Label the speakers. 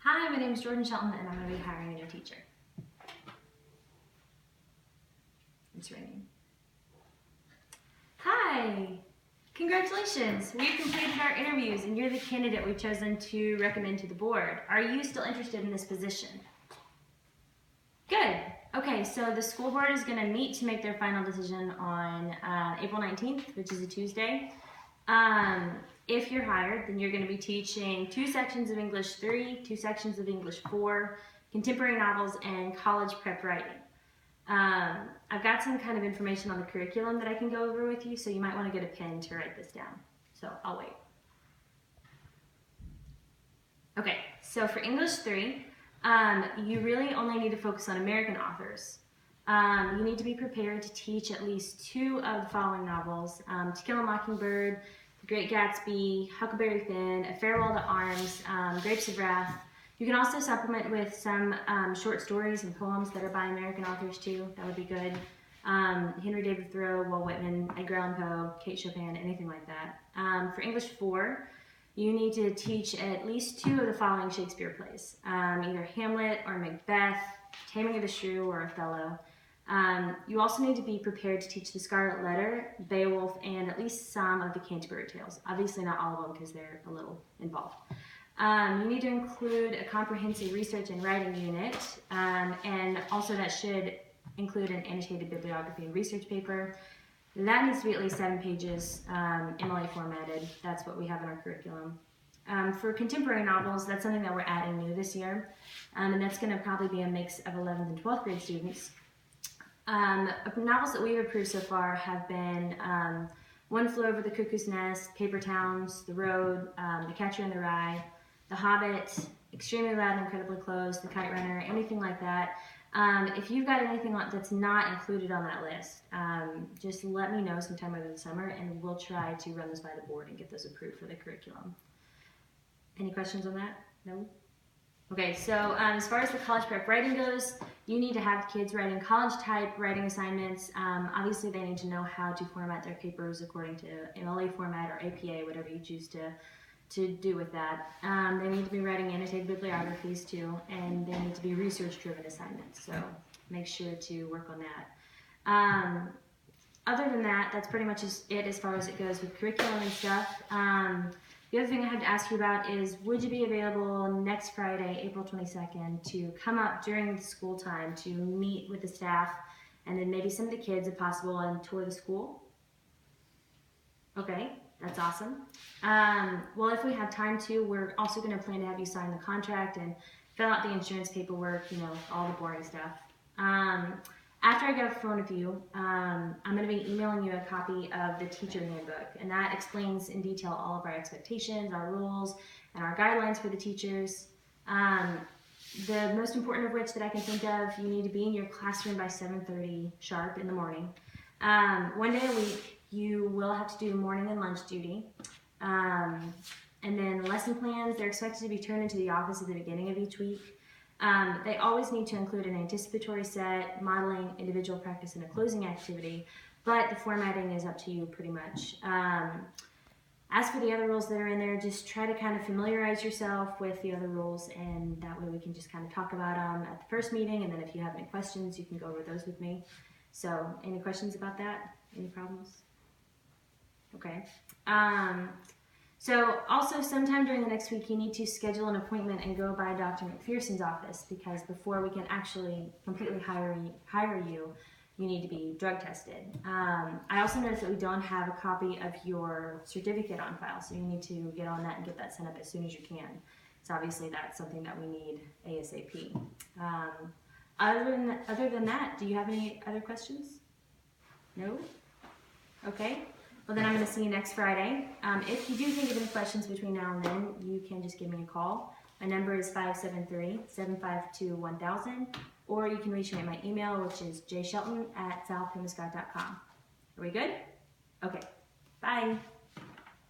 Speaker 1: Hi, my name is Shelton and I'm going to be hiring a new teacher. It's ringing. Hi! Congratulations! We've completed our interviews and you're the candidate we've chosen to recommend to the board. Are you still interested in this position? Good. Okay, so the school board is going to meet to make their final decision on April 19th, which is a Tuesday. If you're hired, then you're going to be teaching 2 sections of English 3, 2 sections of English 4, contemporary novels, and college prep writing. I've got some kind of information on the curriculum that I can go over with you, so you might want to get a pen to write this down. So I'll wait. Okay, so for English 3, you really only need to focus on American authors. You need to be prepared to teach at least 2 of the following novels: To Kill a Mockingbird, The Great Gatsby, Huckleberry Finn, A Farewell to Arms, Grapes of Wrath. You can also supplement with some short stories and poems that are by American authors too. That would be good. Henry David Thoreau, Walt Whitman, Edgar Allan Poe, Kate Chopin, anything like that. For English 4, you need to teach at least 2 of the following Shakespeare plays, either Hamlet or Macbeth, Taming of the Shrew, or Othello. You also need to be prepared to teach The Scarlet Letter, Beowulf, and at least some of the Canterbury Tales. Obviously not all of them because they're a little involved. You need to include a comprehensive research and writing unit, and also that should include an annotated bibliography and research paper. That needs to be at least 7 pages, MLA formatted. That's what we have in our curriculum. For contemporary novels, that's something that we're adding new this year, and that's going to probably be a mix of 11th and 12th grade students. Novels that we've approved so far have been One Flew Over the Cuckoo's Nest, Paper Towns, The Road, The Catcher in the Rye, The Hobbit, Extremely Loud and Incredibly Close, The Kite Runner, anything like that. If you've got anything that's not included on that list, just let me know sometime over the summer and we'll try to run those by the board and get those approved for the curriculum. Any questions on that? No? Okay, so as far as the college prep writing goes, you need to have kids writing college type writing assignments. Obviously they need to know how to format their papers according to MLA format or APA, whatever you choose to do with that. They need to be writing annotated bibliographies too, and they need to be research-driven assignments, so make sure to work on that. Other than that, that's pretty much it as far as it goes with curriculum and stuff. The other thing I have to ask you about is, would you be available next Friday, April 22nd, to come up during the school time to meet with the staff and then maybe some of the kids if possible and tour the school? Okay. That's awesome. Well, if we have time to, we're also going to plan to have you sign the contract and fill out the insurance paperwork, you know, all the boring stuff. After I get off the phone with you, I'm going to be emailing you a copy of the teacher handbook, and that explains in detail all of our expectations, our rules, and our guidelines for the teachers. The most important of which that I can think of, you need to be in your classroom by 7:30 sharp in the morning. 1 day a week. You will have to do morning and lunch duty. And then lesson plans, they're expected to be turned into the office at the beginning of each week. They always need to include an anticipatory set, modeling, individual practice, and a closing activity, but the formatting is up to you pretty much. As for the other rules that are in there, just try to kind of familiarize yourself with the other rules, and that way we can just kind of talk about them at the first meeting, and then if you have any questions, you can go over those with me. So, any questions about that? Any problems? Okay. So also sometime during the next week you need to schedule an appointment and go by Dr. McPherson's office, because before we can actually completely hire you, you need to be drug tested. I also noticed that we don't have a copy of your certificate on file, so you need to get on that and get that sent up as soon as you can. So obviously that's something that we need ASAP. Other than that, do you have any other questions? No? Okay. Well, then I'm going to see you next Friday. If you do think of any questions between now and then, you can just give me a call. My number is 573-752-1000, or you can reach me at my email, which is jshelton@southpenobscot.com. Are we good? Okay. Bye.